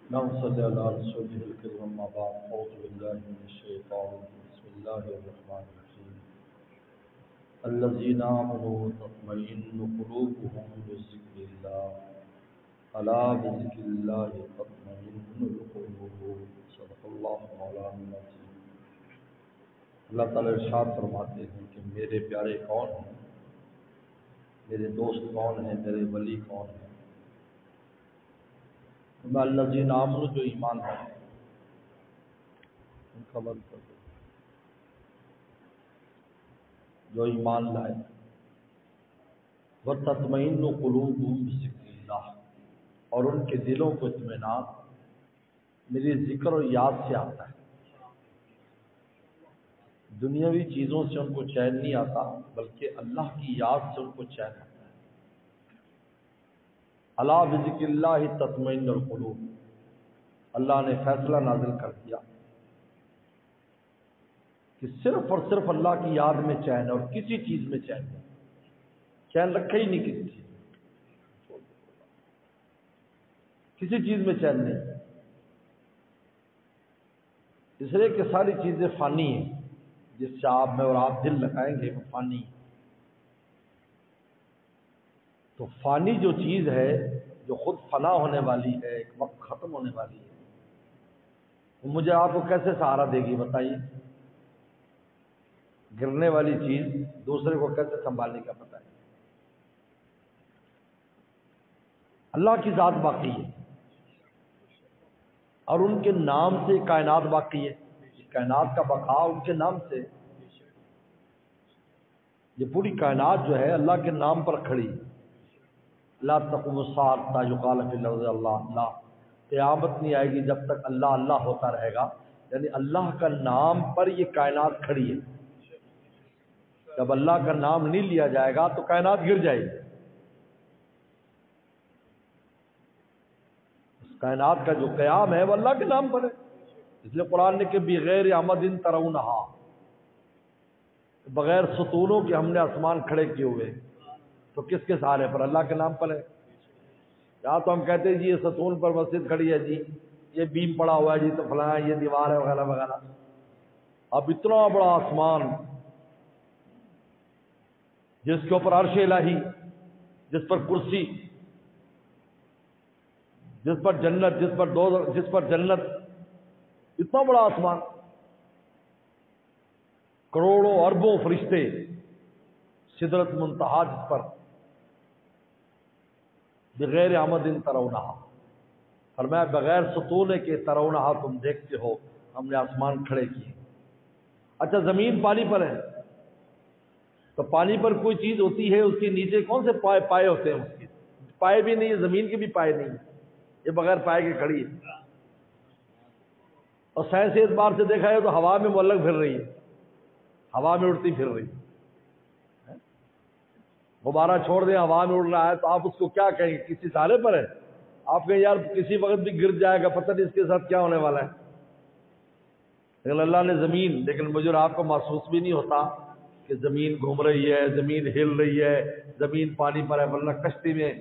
اللهم صل على رسوله الكريم اما بعد اعوذ بالله من الشيطان بسم الله الرحمن الرحيم الذين آمنوا تطمئن قلوبهم بذكر الله الا بذكر الله تطمئن القلوب صدق اللہ مولانا العظیم۔ اللہ تعالی ارشاد فرماتے ہیں کہ میرے پیارے کون ہیں، میرے دوست کون ہیں، میرے ولی کون ہیں؟ الذین آمنوا، جو ایمان لائے، ان کا بند کر دو، جو ایمان لائے، وَتَطْمَئِنُّ قُلُوبُهُمْ بِذِكْرِ اللَّهِ، اور ان کے دلوں کو اطمینان میری ذکر اور یاد سے آتا ہے۔ دنیاوی چیزوں سے ان کو چین نہیں آتا، بلکہ اللہ کی یاد سے ان کو چین آتا ہے۔ الا بذکر اللہ تطمئن القلوب، اللہ نے فیصلہ نازل کر دیا کہ صرف اور صرف اللہ کی یاد میں چین ہے، اور کسی چیز میں چین نہیں، چین رکھا ہی نہیں کسی چیز میں چین نہیں، اس لیے کہ ساری چیزیں فانی ہیں، جس سے آپ میں اور آپ دل لگائیں گے وہ فانی ہے۔ تو فانی جو چیز ہے، جو خود فنا ہونے والی ہے، ایک وقت ختم ہونے والی ہے، وہ مجھے آپ کو کیسے سہارا دے گی بتائیے؟ گرنے والی چیز دوسرے کو کیسے سنبھالنے کا پتہ ہے؟ اللہ کی ذات باقی ہے، اور ان کے نام سے کائنات باقی ہے، کائنات کا بقا ان کے نام سے۔ یہ پوری کائنات جو ہے اللہ کے نام پر کھڑی ہے۔ لا تقوم الساعۃ حتیٰ یقال فی الارض اللہ اللہ، قیامت نہیں آئے گی جب تک اللہ اللہ ہوتا رہے گا، یعنی اللہ کا نام پر یہ کائنات کھڑی ہے۔ جب اللہ کا نام نہیں لیا جائے گا تو کائنات گر جائے گی۔ اس کائنات کا جو قیام ہے وہ اللہ کے نام پر ہے، اس لیے قرآن نے کہ بغیر عمد ترونہا، بغیر ستونوں کے ہم نے آسمان کھڑے کیے ہوئے، تو کس کے سہارے پر؟ اللہ کے نام پر ہے۔ یا تو ہم کہتے ہیں جی یہ ستون پر مسجد کھڑی ہے، جی یہ بیم پڑا ہوا ہے، جی تو فلاں یہ دیوار ہے، وغیرہ وغیرہ۔ اب اتنا بڑا آسمان جس کے اوپر عرش الہی، جس پر کرسی، جس پر جنت، جس پر جنت، اتنا بڑا آسمان، کروڑوں اربوں فرشتے، سدرت منتہا جس پر، بغیر عمد ترونہا، فرمایا بغیر ستون کے ترونہا تم دیکھتے ہو، ہم نے آسمان کھڑے کیے۔ اچھا زمین پانی پر ہے، تو پانی پر کوئی چیز ہوتی ہے، اس کے نیچے کون سے پائے ہوتے ہیں؟ اس کے پائے بھی نہیں ہے، زمین کے بھی پائے نہیں ہیں، یہ بغیر پائے کے کھڑی ہے۔ اور سائنس اس بار سے دیکھا ہے تو ہوا میں معلق پھر رہی ہے، ہوا میں اڑتی پھر رہی ہے۔ غبارہ چھوڑ دیں، ہوا میں اڑ رہا ہے تو آپ اس کو کیا کہیں گے؟ کسی سہارے پر ہے؟ آپ کہیں یار کسی وقت بھی گر جائے گا، پتہ نہیں اس کے ساتھ کیا ہونے والا ہے۔ لیکن اللہ نے زمین، لیکن مجھے اور آپ کو محسوس بھی نہیں ہوتا کہ زمین گھوم رہی ہے، زمین ہل رہی ہے، زمین پانی پر ہے، ورنہ کشتی میں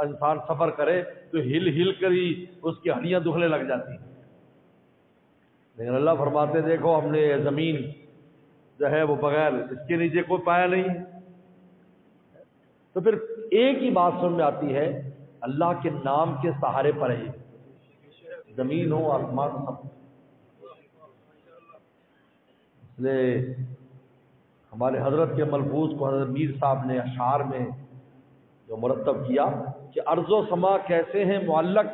انسان سفر کرے تو ہل ہل کر ہی اس کی ہڈیاں دکھنے لگ جاتی ہیں۔ لیکن اللہ فرماتے دیکھو ہم نے زمین جو ہے وہ بغیر اس کے نیچے کوئی پایا نہیں۔ تو پھر ایک ہی بات سمجھ میں آتی ہے، اللہ کے نام کے سہارے پر ہے، زمین ہو آسمان ہو۔ اس لیے ہمارے حضرت کے ملفوظ کو حضرت میر صاحب نے اشعار میں جو مرتب کیا کہ ارض و سما کیسے ہیں معلق،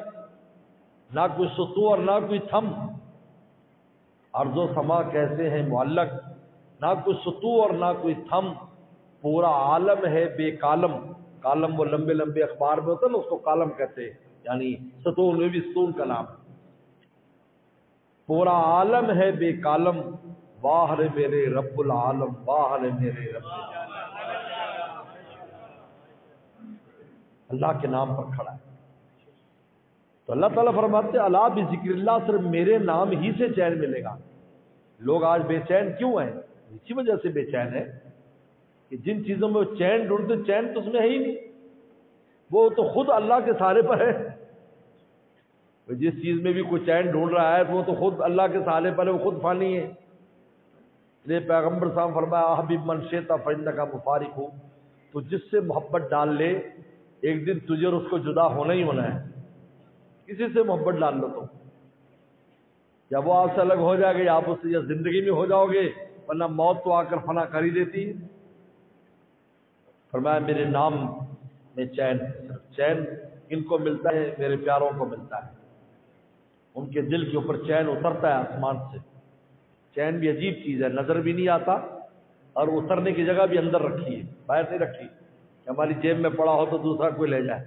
نہ کوئی ستو اور نہ کوئی تھم۔ ارض و سما کیسے ہیں معلق، نہ کوئی ستو اور نہ کوئی تھم، پورا عالم ہے بے کالم۔ کالم وہ لمبے لمبے اخبار میں ہوتا ہے نا، اس کو کالم کہتے ہیں، یعنی ستون میں بھی ستون کا نام ہے۔ پورا عالم ہے بے کالم، واہ رے میرے رب العالم، واہ رے میرے رب العالم۔ اللہ کے نام پر کھڑا ہے۔ تو اللہ تعالیٰ فرماتے ہیں الا بذکر اللہ، صرف میرے نام ہی سے چین ملے گا۔ لوگ آج بے چین کیوں ہیں؟ اسی وجہ سے بے چین ہے کہ جن چیزوں میں وہ چین ڈھونڈتے، چین تو اس میں ہے ہی نہیں، وہ تو خود اللہ کے سہارے پر ہے۔ جس چیز میں بھی کوئی چین ڈھونڈ رہا ہے تو وہ تو خود اللہ کے سہارے پر ہے، وہ خود فانی ہے۔ یہ پیغمبر صاحب فرمایا حبیب من شئت فإنک مفارق ہو، تو جس سے محبت ڈال لے ایک دن تجھے اور اس کو جدا ہونا ہی ہونا ہے۔ کسی سے محبت ڈال لو تو یا وہ آپ سے الگ ہو جائے گا یا آپ اس سے یا زندگی میں ہو جاؤ گے، ورنہ موت تو آ کر فنا کر ہی دیتی ہے۔ فرمایا میرے نام میں چین، چین ان کو ملتا ہے میرے پیاروں کو ملتا ہے، ان کے دل کے اوپر چین اترتا ہے آسمان سے۔ چین بھی عجیب چیز ہے، نظر بھی نہیں آتا اور اترنے کی جگہ بھی اندر رکھی ہے، باہر نہیں رکھی کہ ہماری جیب میں پڑا ہو تو دوسرا کوئی لے جائے،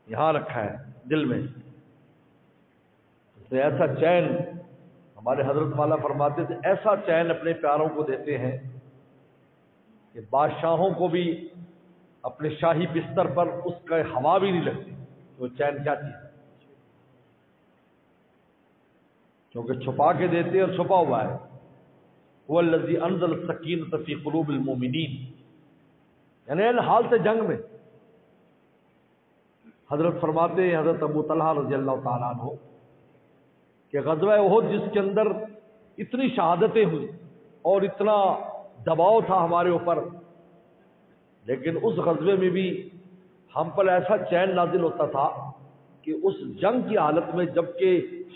یہاں رکھا ہے دل میں۔ تو ایسا چین ہمارے حضرت والا فرماتے تھے، ایسا چین اپنے پیاروں کو دیتے ہیں کہ بادشاہوں کو بھی اپنے شاہی بستر پر اس کا ہوا بھی نہیں لگتی۔ وہ چین کیا چیز ہے، کیونکہ چھپا کے دیتے اور چھپا ہوا ہے۔ هو الذی انزل السکینۃ فی قلوب المؤمنین، یعنی حالت جنگ میں حضرت فرماتے ہیں، حضرت ابو طلحہ رضی اللہ تعالیٰ عنہ کہ غزوہ احد جس کے اندر اتنی شہادتیں ہوئی اور اتنا دباؤ تھا ہمارے اوپر، لیکن اس غزوے میں بھی ہم پر ایسا چین نازل ہوتا تھا کہ اس جنگ کی حالت میں جبکہ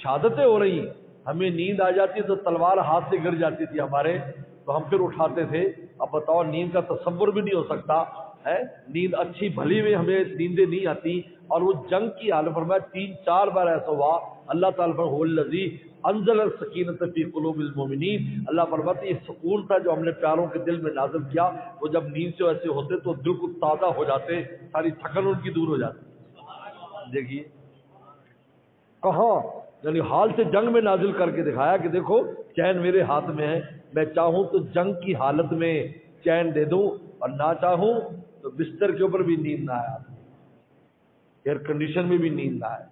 شہادتیں ہو رہی ہمیں نیند آ جاتی تو تلوار ہاتھ سے گر جاتی تھی ہمارے، تو ہم پھر اٹھاتے تھے۔ اب بتاؤ نیند کا تصور بھی نہیں ہو سکتا ہے، نیند اچھی بھلی میں ہمیں نیندیں نہیں آتی، اور وہ جنگ کی حالت فرمایا 3-4 بار ایسا ہوا اللہ تعالیٰ هو الذی انزل السکینۃ فی قلوب المؤمنین، اللہ فرماتے یہ سکون تھا جو ہم نے پیاروں کے دل میں نازل کیا، وہ جب نیند سے ایسے ہوتے تو دل کو تازہ ہو جاتے، ساری تھکن ان کی دور ہو جاتی۔ دیکھیے کہاں یعنی حال سے جنگ میں نازل کر کے دکھایا کہ دیکھو چین میرے ہاتھ میں ہے، میں چاہوں تو جنگ کی حالت میں چین دے دوں اور نہ چاہوں تو بستر کے اوپر بھی نیند نہ آئے، ایئر کنڈیشن میں بھی نیند نہ آئے،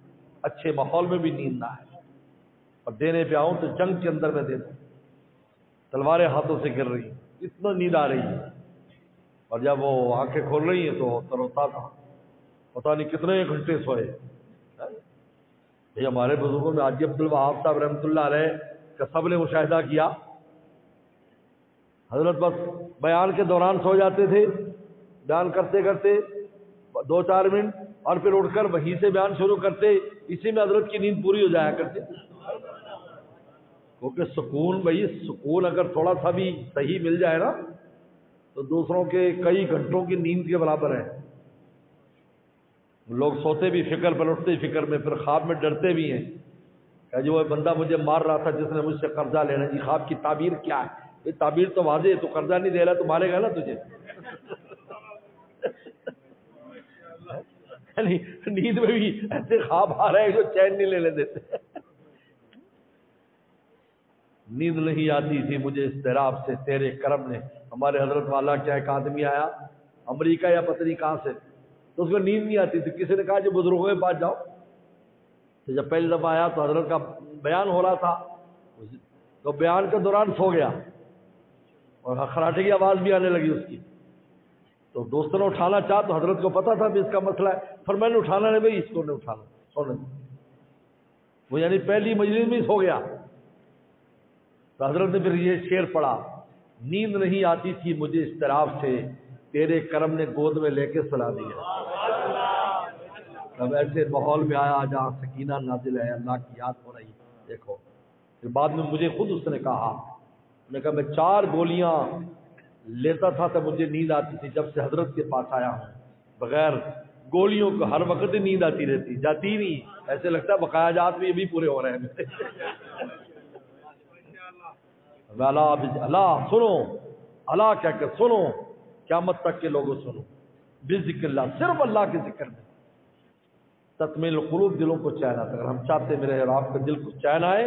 اچھے ماحول میں بھی نیند نہ آئے، اور دینے پہ آؤں تو جنگ کے اندر میں دے دوں، تلواریں ہاتھوں سے گر رہی ہیں، اتنا نیند آ رہی ہے، اور جب وہ آنکھیں کھول رہی ہیں تو تروتا تھا، پتہ نہیں کتنے گھنٹے سوئے۔ یہ ہمارے بزرگوں میں حاجی عبدالوہاب صاحب رحمۃ اللہ علیہ کا سب نے مشاہدہ کیا، حضرت بس بیان کے دوران سو جاتے تھے، بیان کرتے کرتے 2-4 منٹ اور پھر اٹھ کر وہیں سے بیان شروع کرتے، اسی میں حضرت کی نیند پوری ہو جایا کرتی، کیونکہ سکون بھائی سکون اگر تھوڑا سا بھی صحیح مل جائے نا تو دوسروں کے کئی گھنٹوں کی نیند کے برابر ہے۔ لوگ سوتے بھی فکر پر، اٹھتے فکر میں، پھر خواب میں ڈرتے بھی ہیں کہ جو وہ بندہ مجھے مار رہا تھا جس نے مجھ سے قرضہ لینا، جی خواب کی تعبیر کیا ہے؟ یہ تعبیر تو واضح ہے، تو قرضہ نہیں دے رہا تو مارے گا نا تجھے۔ نیند میں بھی ایسے خواب آ رہے ہیں جو چین نہیں لینے دیتے۔ نیند نہیں آتی تھی مجھے اضطراب سے تیرے کرم نے، ہمارے حضرت والا کیا ایک آدمی آیا امریکہ یا پتہ نہیں کہاں سے، تو اس کو نیند نہیں آتی تھی، کسی نے کہا جو بزرگوں کے پاس جاؤ، تو جب پہلی دفعہ آیا تو حضرت کا بیان ہو رہا تھا، تو بیان کے دوران سو گیا اور خراٹے کی آواز بھی آنے لگی اس کی، تو دوستوں نے اٹھانا چاہا تو حضرت کو پتا تھا بھی اس کا مسئلہ ہے، پھر میں نے اٹھانا نہیں بھائی، اس کو نہیں اٹھانا، سونے وہ یعنی پہلی مجلس میں سو گیا، تو حضرت نے پھر یہ شعر پڑھا، نیند نہیں آتی تھی مجھے اضطراب سے تیرے کرم نے گود میں لے کے سلا دیا۔ اب ایسے ماحول میں آیا جہاں سکینہ نازل ہے، اللہ کی یاد ہو رہی، دیکھو پھر بعد میں مجھے خود اس نے کہا میں 4 گولیاں لیتا تھا تو مجھے نیند آتی تھی، جب سے حضرت کے پاس آیا ہوں بغیر گولیوں کو ہر وقت نیند آتی رہتی، جاتی نہیں، ایسے لگتا ہے بقایا جات بھی ابھی پورے ہو رہے ہیں۔ اللہ سنو، اللہ کہہ کر سنو، قیامت تک کے لوگوں سنو، بذکر اللہ، صرف اللہ کے ذکر میں تطمئن القلوب، دلوں کو چین آتا۔ اگر ہم چاہتے میرے اور آپ کے دل کو چین آئے،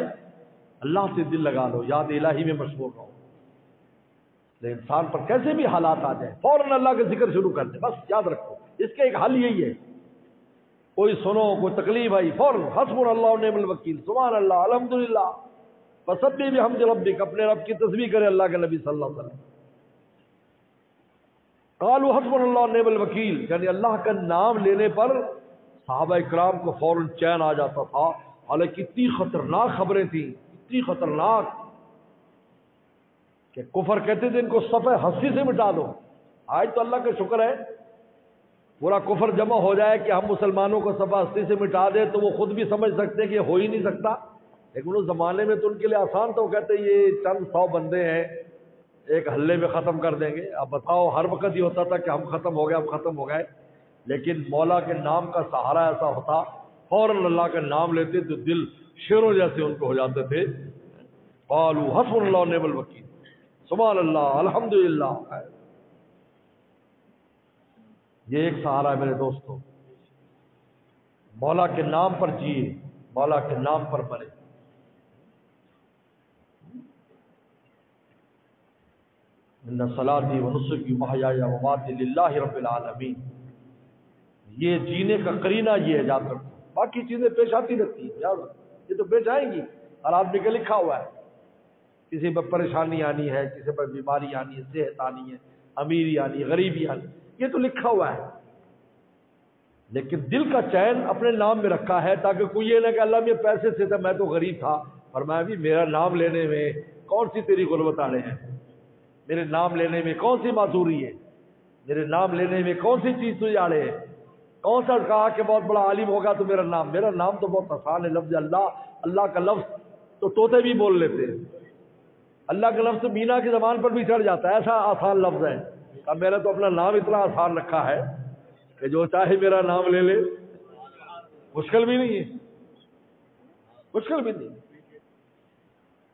اللہ سے دل لگا لو، یاد الہی میں مشغول رہو، لیکن انسان پر کیسے بھی حالات آ جائیں فوراً اللہ کا ذکر شروع کر دے، بس یاد رکھو اس کا ایک حل یہی ہے، کوئی سنو کوئی تکلیف آئی فوراً حسبنا اللہ و نعم الوکیل، سبحان اللہ، الحمدللہ، فسبح بحمد ربک، اپنے رب کی تسبیح کرے اللہ کے نبی صلی اللہ علیہ وسلم۔ قالوا حسبنا اللہ و نعم الوکیل، یعنی اللہ کا نام لینے پر صحابہ اکرام کو فوراً چین آ جاتا تھا، حالانکہ اتنی خطرناک خبریں تھیں، اتنی خطرناک کہ کفر کہتے تھے ان کو صفحہ ہستی سے مٹا دو۔ آج تو اللہ کا شکر ہے پورا کفر جمع ہو جائے کہ ہم مسلمانوں کو صفحہ ہستی سے مٹا دیں تو وہ خود بھی سمجھ سکتے ہیں کہ ہو ہی نہیں سکتا، لیکن اس زمانے میں تو ان کے لیے آسان تھا، وہ کہتے ہیں یہ چند 100 بندے ہیں ایک ہلے میں ختم کر دیں گے۔ اب بتاؤ ہر وقت یہ ہوتا تھا کہ ہم ختم ہو گئے، ہم ختم ہو گئے، لیکن مولا کے نام کا سہارا ایسا ہوتا، فوراً اللہ کا نام لیتے تو دل شیروں جیسے ان کو ہو جاتے تھے۔ قالوا حسبنا اللہ ونعم الوکیل، سبحان اللہ، الحمدللہ۔ یہ ایک سہارا ہے میرے دوستو، مولا کے نام پر جیے، مولا کے نام پر مرے۔ ان صلاتی و نسکی و محیای و مماتی للہ رب العالمین، یہ جینے کا قرینہ یہ ہے، یاد رکھو۔ باقی چیزیں پیش آتی رہتی ہیں، یاد رکھو، یہ تو پیش آئیں گی، ہر آدمی کا لکھا ہوا ہے، کسی پر پریشانی آنی ہے، کسی پر بیماری آنی ہے، صحت آنی ہے، امیری آنی ہے، غریبی آنی، یہ تو لکھا ہوا ہے۔ لیکن دل کا چین اپنے نام میں رکھا ہے تاکہ کوئی یہ نہ کہ اللہ میرے پیسے سے تھا، میں تو غریب تھا، فرمایا بھی میرا نام لینے میں کون سی تیری غربت آنے ہیں، میرے نام لینے میں کون سی معذوری ہے، میرے نام لینے میں کون سی چیز تجھے آڑے ہے۔ کون سا کہا کہ بہت بڑا عالم ہوگا تو میرا نام تو بہت آسان ہے، لفظ اللہ، اللہ کا لفظ تو طوطے بھی بول لیتے ہیں، اللہ کا لفظ مینا کی زبان پر بھی چڑھ جاتا ہے، ایسا آسان لفظ ہے۔ اب میرا تو اپنا نام اتنا آسان رکھا ہے کہ جو چاہے میرا نام لے لے، مشکل بھی نہیں ہے، مشکل بھی نہیں۔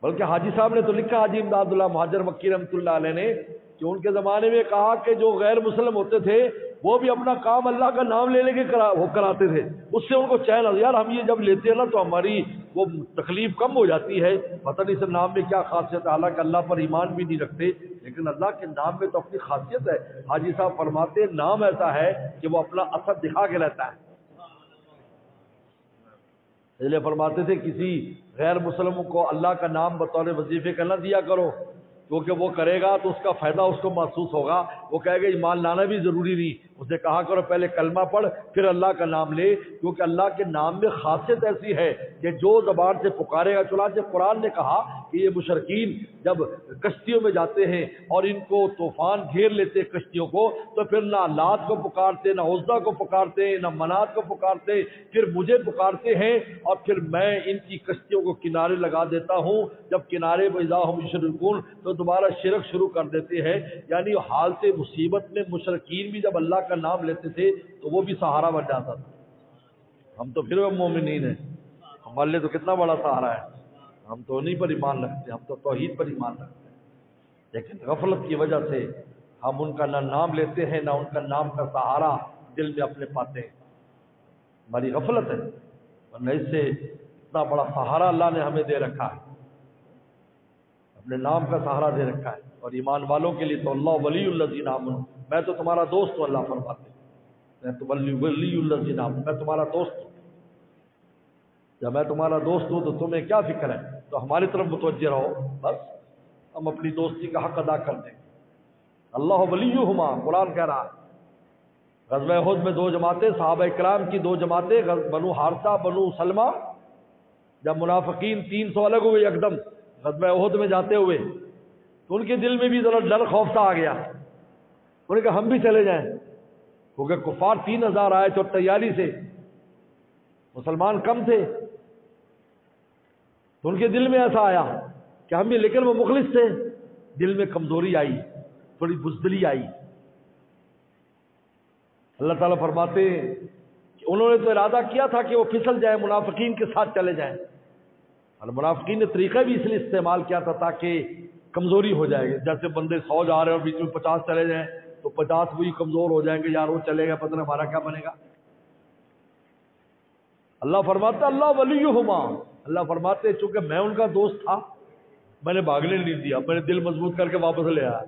بلکہ حاجی صاحب نے تو لکھا، حاجی امداد اللہ مہاجر مکی رحمۃ اللہ علیہ نے، کہ ان کے زمانے میں کہا کہ جو غیر مسلم ہوتے تھے وہ بھی اپنا کام اللہ کا نام لے لے کے وہ کراتے تھے، اس سے ان کو چین آتا، یار ہم یہ جب لیتے ہیں نا تو ہماری وہ تکلیف کم ہو جاتی ہے، پتہ نہیں اس نام میں کیا خاصیت ہے، حالانکہ اللہ پر ایمان بھی نہیں رکھتے، لیکن اللہ کے نام میں تو اپنی خاصیت ہے۔ حاجی صاحب فرماتے ہیں نام ایسا ہے کہ وہ اپنا اثر دکھا کے رہتا ہے۔ اس لیے فرماتے تھے کسی غیر مسلم کو اللہ کا نام بطور وظیفے کا نہ دیا کرو، کیونکہ وہ کرے گا تو اس کا فائدہ اس کو محسوس ہوگا، وہ کہے گا ایمان لانا بھی ضروری نہیں، اسے کہا کرو پہلے کلمہ پڑھ پھر اللہ کا نام لے، کیونکہ اللہ کے نام میں خاصیت ایسی ہے کہ جو زبان سے پکارے گا۔ چنانچہ قرآن نے کہا کہ یہ مشرکین جب کشتیوں میں جاتے ہیں اور ان کو طوفان گھیر لیتے کشتیوں کو، تو پھر نہ لات کو پکارتے، نہ عزا کو پکارتے، نہ منات کو پکارتے، پھر مجھے پکارتے ہیں، اور پھر میں ان کی کشتیوں کو کنارے لگا دیتا ہوں، جب کنارے اذا ہم یشرکون تو دوبارہ شرک شروع کر دیتے ہیں۔ یعنی حالت مصیبت میں مشرکین بھی جب اللہ کا نام لیتے تھے تو وہ بھی سہارا بن جاتا تھا۔ ہم تو پھر مومنین ہیں، ہمارے لیے تو کتنا بڑا سہارا ہے، ہم تو انہیں پر ایمان رکھتے ہیں، ہم تو توحید پر ایمان رکھتے ہیں، لیکن غفلت کی وجہ سے ہم ان کا نہ نام لیتے ہیں نہ ان کا نام کا سہارا دل میں اپنے پاتے ہیں، ہماری غفلت ہے، ورنہ اس سے اتنا بڑا سہارا اللہ نے ہمیں دے رکھا ہے، اپنے نام کا سہارا دے رکھا ہے۔ اور ایمان والوں کے لیے تو اللہ ولی الذین آمنوا، میں تو تمہارا دوست ہوں، اللہ فرماتے ہیں میں تو ولی الذین آمنوا، میں تمہارا دوست ہوں، جب میں تمہارا دوست ہوں تو تمہیں کیا فکر ہے، تو ہماری طرف متوجہ رہو، بس ہم اپنی دوستی کا حق ادا کر دیں۔ اللہ ولیہما، قرآن کہہ رہا ہے۔ غزوہ احد میں 2 جماعتیں، صحابہ اکرام کی 2 جماعتیں، بنو حارثہ بنو سلمہ، جب منافقین 300 الگ ہوئے یکدم غزوہ احد میں جاتے ہوئے، تو ان کے دل میں بھی ذرا ڈر خوف سا آ گیا، انہوں نے کہا ہم بھی چلے جائیں، کیونکہ کفار 3000 آئے تھے اور تیاری سے، مسلمان کم تھے، تو ان کے دل میں ایسا آیا کہ ہم بھی، لیکن وہ مخلص تھے، دل میں کمزوری آئی، تھوڑی بزدلی آئی۔ اللہ تعالیٰ فرماتے ہیں کہ انہوں نے تو ارادہ کیا تھا کہ وہ پھسل جائیں، منافقین کے ساتھ چلے جائیں، اور منافقین نے طریقہ بھی اس لیے استعمال کیا تھا تاکہ کمزوری ہو جائے گی، جیسے بندے 100 جا رہے ہیں اور بیچ میں 50 چلے جائیں تو 50 وہی کمزور ہو جائیں گے، یار وہ چلے گا پتہ نہیں ہمارا کیا بنے گا۔ اللہ فرماتا اللہ ولیہما، اللہ فرماتے چونکہ میں ان کا دوست تھا میں نے بھاگنے نہیں دیا، میں نے دل مضبوط کر کے واپس لے آیا۔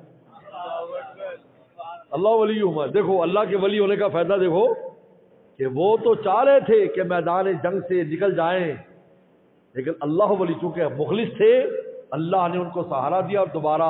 اللہ ولیہما، دیکھو اللہ کے ولی ہونے کا فائدہ دیکھو کہ وہ تو چاہ رہے تھے کہ میدان جنگ سے نکل جائیں، لیکن اللہ ولی چونکہ مخلص تھے، اللہ نے ان کو سہارا دیا اور دوبارہ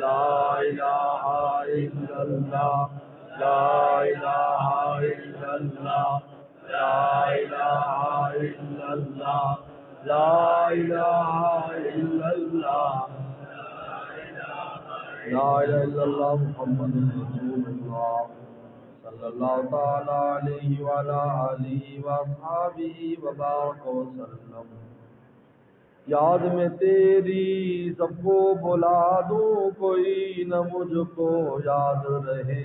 لا الہ الا اللہ لا الہ الا اللہ لا الہ الا اللہ لا الہ الا اللہ لا الہ الا اللہ محمد رسول اللہ صلی اللہ تعالی علیہ وعلی آلہ واصحابہ وبارک وسلم. یاد میں تیری سب کو بلا دوں کوئی نہ مجھ کو یاد رہے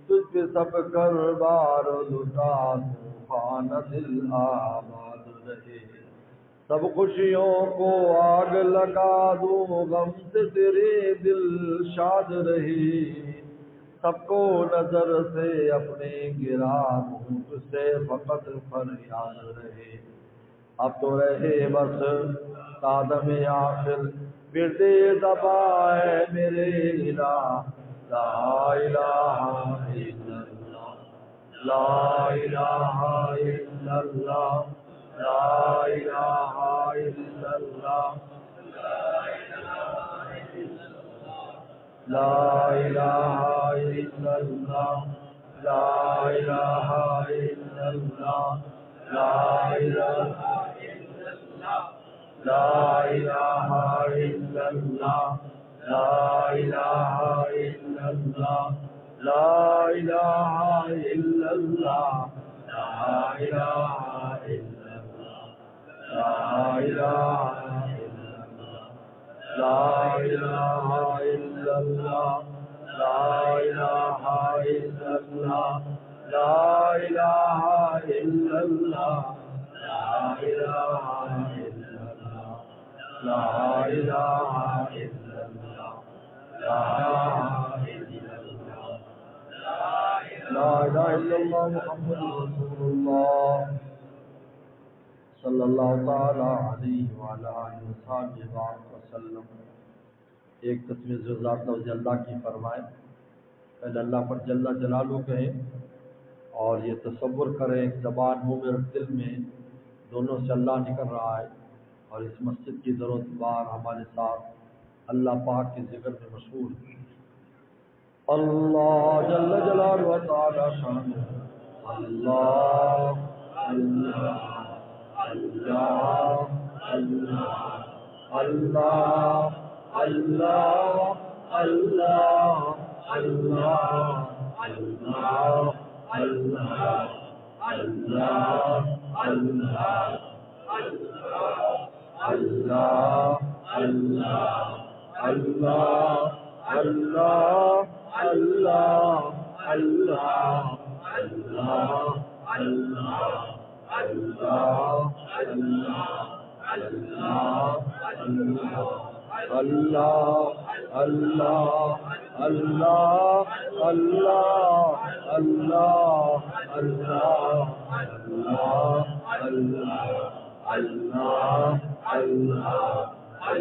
تجھ پہ سب کر بار لٹا دوں خانہ دل آباد رہے سب خوشیوں کو آگ لگا دوں غم سے تیرے دل شاد رہے سب کو نظر سے اپنے گرا دوں تجھ سے فقط فریاد رہے اب تو رہے بس قادم آخر ورد زبا ہے میرے الہ لا الہ الا اللہ لا الہ الا اللہ لا الہ الا اللہ لا الہ الا اللہ لا الہ الا اللہ لا الہ لا الہ الا اللہ لا الہ الا اللہ لا الہ الا اللہ لا الہ الا اللہ لا الہ لا الہ الا اللہ لا الہ الا اللہ لا الہ الا اللہ لا الہ لا الہ الا اللہ لا الہ الا اللہ محمد رسول اللہ صلی اللہ تعالی علیہ وعلی آلہ وصحبہ وسلم. ایک تسبیح ذات لفظ اللہ کی فرمائے پہلے اللہ پر جل جلالہ کہیں اور یہ تصور کریں زبان منہ میں دل میں دونوں سے اللہ نکل رہا ہے اور اس مسجد کی در و دیوار ہمارے ساتھ اللہ پاک کے ذکر میں مشہور ہے. اللہ جل جلالہ و تعالی شان اللہ اللہ اللہ اللہ اللہ اللہ اللہ اللہ اللہ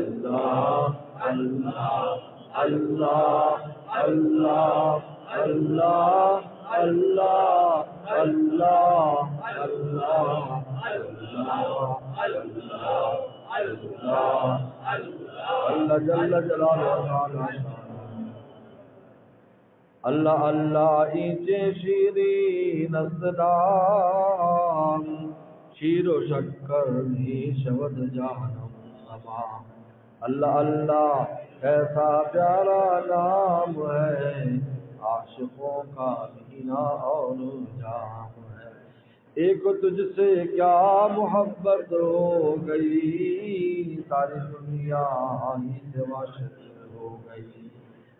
اللہ اللہ اللہ اللہ اللہ اللہ اللہ اللہ جل جلالہ اللہ اللہ اینچے شیرین اسلام شیر و شکر می شود جانم سما اللہ اللہ ایسا پیارا نام ہے عاشقوں کا مہینہ اور جام ہے ایک تجھ سے کیا محبت ہو گئی ساری دنیا ہی سے واشت ہو گئی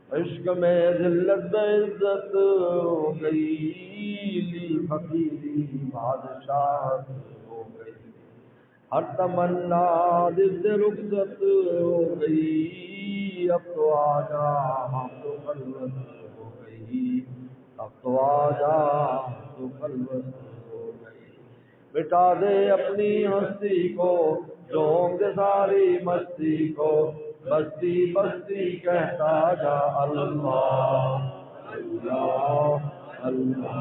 عشق میں ذلت عزت ہو گئی لی فقیری بادشاہت ہو گئی ہر تمنا دل سے رخصت ہو گئی اب تو آجا ہم تو خلوت ہو گئی اب تو آجا تو خلوت ہو گئی مٹا دے اپنی ہستی کو جھونک دے ساری مستی کو بستی بستی کہتا جا اللہ اللہ اللہ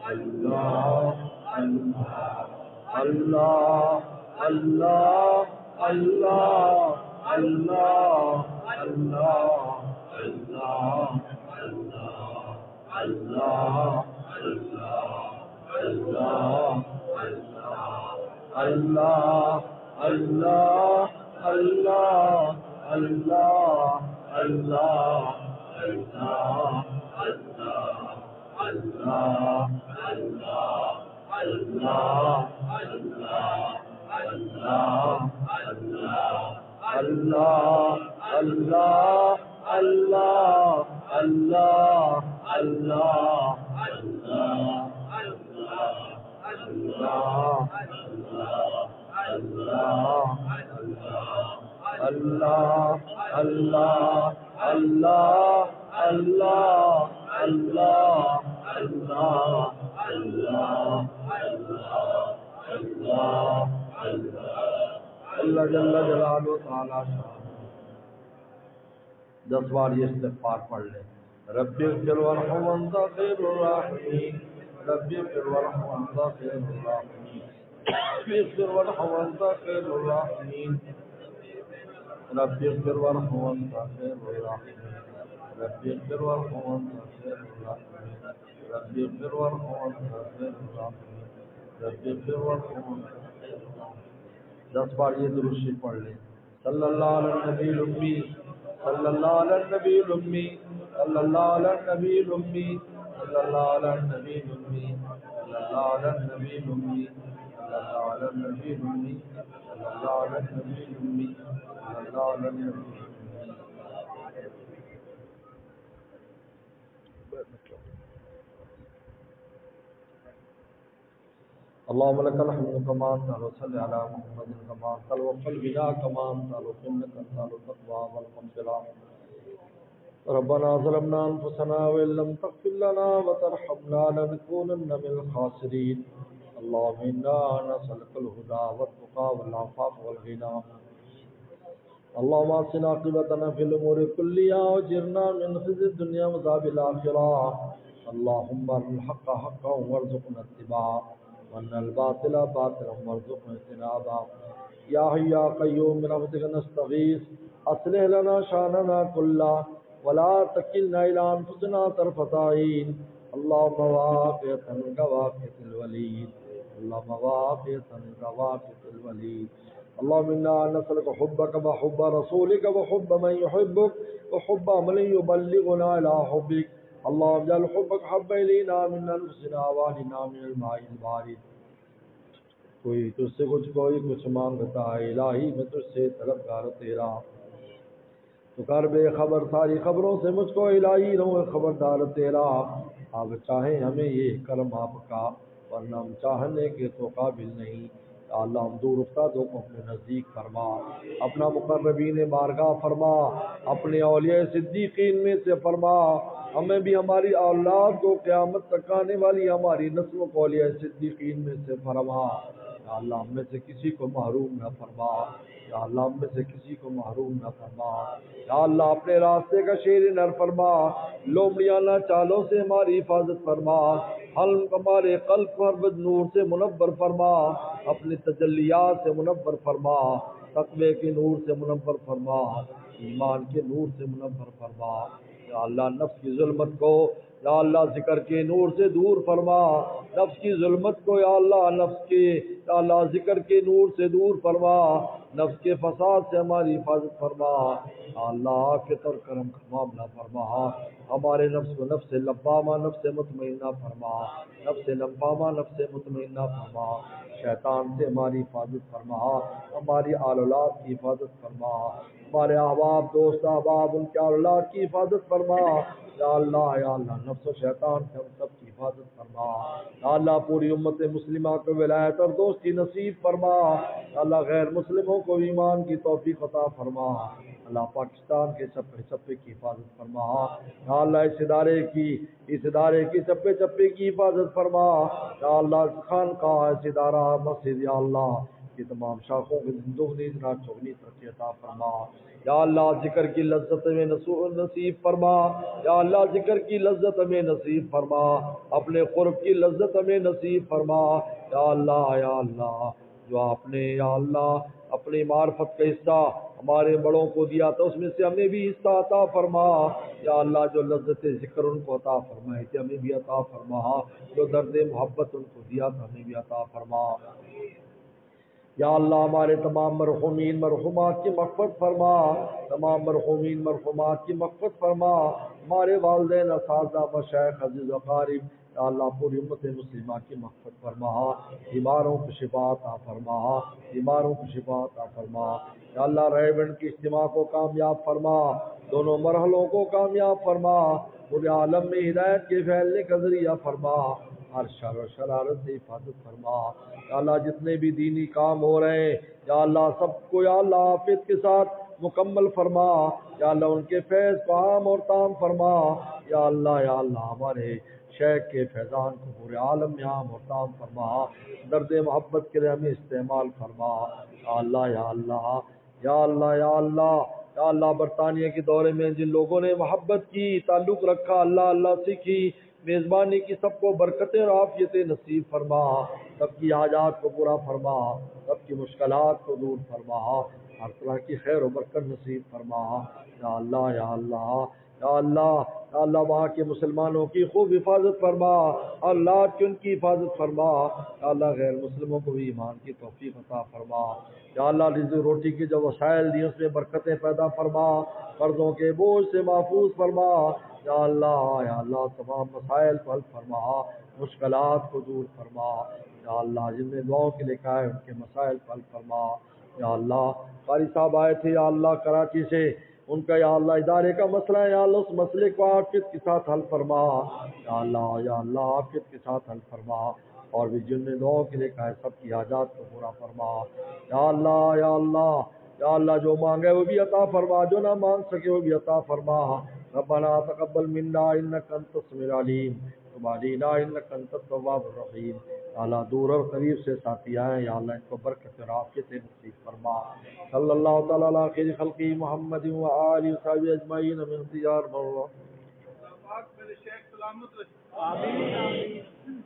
اللہ اللہ اللہ اللہ اللہ اللہ اللہ جل جلالہ تعالیٰ 10 بار یہ استغفار پڑھ لیں. رب اغفر وارحم وانت خیر الراحمین. رب اغفر وارحم وانت خیر الراحمین. رب اغفر وارحم وانت خیر الراحمین. رب اغفر وارحم وانت خیر الراحمین. رب اغفر وارحم وانت خیر الراحمین. رب اغفر وارحم وانت خیر الراحمین. رب اغفر وارحم وانت خیر الراحمین. 10 بار یہ درود شریف پڑھ لیں. صلی اللہ علی النبی الامی. صلی اللہ علی النبی الامی. صلی اللہ علی النبی الامی. صلی اللہ علی النبی الامی. صلی اللہ علی النبی الامی. صلی اللہ علی النبی الامی. صلی اللہ علی النبی الامی. صلی اللہ علی النبی. اللهم لك الحمد كما انت وصل على محمد كما قال وقل بنا كما انت وانك انت التقوى والمغفرة. ربنا ظلمنا انفسنا وان لم تغفر لنا وترحمنا لنكونن من الخاسرين. اللهم انا نسألك الهدى والتقى والعفاف والغنى. اللهم اصلح عاقبتنا في الامور كلها واجرنا من خزي الدنيا وعذاب الاخرة. اللهم ارنا الحق حقا وارزقنا اتباعه وارنا الباطل باطلا وارزقنا اجتنابه. يا حي يا قيوم برحمتك نستغيث اصلح لنا شاننا كله ولا تكلنا الى انفسنا طرفة عين. اللهم واقعة كواقعة الوليد. اللهم واقعة كواقعة الوليد. اللهم انا نسألك حبك وحب رسولك وحب من يحبك وحب من يبلغنا الى حبك. اللهم اجعل حبك حب الينا من انفسنا واهلنا من الماء البارد. کوئی تجھ سے کچھ مانگتا ہے الہی میں تجھ سے طلبگار تیرا. تو کر بے خبر ساری خبروں سے مجھ کو الہی رہوں خبردار تیرا. آپ چاہیں ہمیں یہ کرم آپ کا ورنہ ہم چاہنے کے تو قابل نہیں. یا اللہ ہم دور افتادوں کو اپنے نزدیک فرما. اپنا مقربین بارگاہ فرما. اپنے اولیاء صدیقین میں سے فرما. ہمیں بھی ہماری اولاد کو قیامت تک آنے والی ہماری نسلوں کو اولیاء صدیقین میں سے فرما. یا اللہ ہم میں سے کسی کو محروم نہ فرما. یا اللہ ہم میں سے کسی کو محروم نہ فرما. یا اللہ اپنے راستے کا شیر نر فرما. لومڑیانہ چالوں سے ہماری حفاظت فرما. حلم ہمارے قلب کو ہر نور سے منور فرما. اپنی تجلیات سے منور فرما. تقوی کے نور سے منور فرما. ایمان کے نور سے منور فرما. یا اللہ نفس کی ظلمت کو یا اللہ ذکر کے نور سے دور فرما. نفس کی ظلمت کو یا اللہ نفس کے یا اللہ ذکر کے نور سے دور فرما. نفس کے فساد سے ہماری حفاظت فرما. یا اللہ عافیت اور کرم کا معاملہ فرما. ہمارے نفس کو نفس لبامہ نفس مطمئنہ فرما. نفس لبامہ نفس مطمئنہ فرما. شیطان سے ہماری حفاظت فرما. ہماری آل اولاد کی حفاظت فرما. ہمارے احباب دوست احباب ان کے اولاد کی حفاظت فرما. یا اللہ نفس و شیطان سے ہم سب کی حفاظت فرما. یا اللہ پوری امت مسلمہ کو ولایت اور دوستی نصیب فرما. یا اللہ غیر مسلموں کو ایمان کی توفیق عطا فرما. اللہ پاکستان کے چپے چپے کی حفاظت فرما. یا اللہ اس ادارے کی چپے چپے کی حفاظت فرما. یا اللہ خانقاہ اس ادارہ مسجد یا اللہ کی تمام شاخوں کے دگنی چگنی ترقی عطا فرما. یا اللہ ذکر کی لذت میں نصیب فرما. یا اللہ ذکر کی لذت میں نصیب فرما. اپنے قرب کی لذت میں نصیب فرما. یا اللہ جو آپ نے یا اللہ اپنی معرفت کا حصہ ہمارے بڑوں کو دیا تھا اس میں سے ہمیں بھی حصہ عطا فرما. یا اللہ جو لذت ذکر ان کو عطا فرمائے تھے ہمیں بھی عطا فرما. جو درد محبت ان کو دیا تھا ہمیں بھی عطا فرما. یا اللہ ہمارے تمام مرحومین مرحومات کی مغفرت فرما. تمام مرحومین مرحومات کی مغفرت فرما. ہمارے والدین اساتذہ مشائخ عزیز اقارب یا اللہ پوری امت مسلمہ کی مغفرت فرما. بیماروں کو شفا عطا فرما. بیماروں کو شفا عطا فرما. یا اللہ ریونڈ کی اجتماع کو کامیاب فرما. دونوں مرحلوں کو کامیاب فرما. پورے عالم میں ہدایت کے پھیلنے کا ذریعہ فرما. ہر شر و شرارت سے حفاظت فرما. یا اللہ جتنے بھی دینی کام ہو رہے ہیں یا اللہ سب کو یا اللہ عافیت کے ساتھ مکمل فرما. یا اللہ ان کے فیض کو عام اور تام فرما. یا اللہ ہمارے شیخ کے فیضان کو پورے عالم میں عام اور تام فرما. درد محبت کے لیے ہمیں استعمال فرما. یا اللہ یا اللہ یا اللہ یا اللہ یا اللہ برطانیہ کے دورے میں جن لوگوں نے محبت کی تعلق رکھا اللہ سیکھی میزبانی کی سب کو برکتیں اور عافیتیں نصیب فرما. سب کی حاجات کو پورا فرما. سب کی مشکلات کو دور فرما. ہر طرح کی خیر و برکت نصیب فرما. یا اللہ یا اللہ یا اللہ یا اللہ وہاں کے مسلمانوں کی خوب حفاظت فرما. اللہ کی ان کی حفاظت فرما. یا اللہ غیر مسلموں کو بھی ایمان کی توفیق عطا فرما. یا اللہ رزق روٹی کی جو وسائل دی اس میں برکتیں پیدا فرما. قرضوں کے بوجھ سے محفوظ فرما. یا اللہ تمام مسائل کو حل فرما. مشکلات کو دور فرما. یا اللہ جن نے دعاؤں کے لیے کہا ہے ان کے مسائل کو حل فرما. یا اللہ قاری صاحب آئے تھے یا اللہ کراچی سے ان کا یا اللہ ادارے کا مسئلہ ہے یا اللہ اس مسئلے کو عافیت کے ساتھ حل فرما. یا اللہ عافیت کے ساتھ حل فرما. اور بھی جن نے دعاؤں کے لیے کہا ہے سب کی حاجات کو پورا فرما. یا اللہ جو مانگے وہ بھی عطا فرما. جو نہ مانگ سکے وہ بھی عطا فرما. ربنا تقبل منا انك انت السميع العليم وتب علينا انك انت التواب الرحيم. یا اللہ دور اور قریب سے ساتھی آئے یا اللہ ان کو برکت اور عافیت نصیب فرما. صلی اللہ تعالی علی خیر خلقی محمد و آلہ وصحبہ اجمعین من اختیار اللہ. شیخ سلامت رہے. آمین.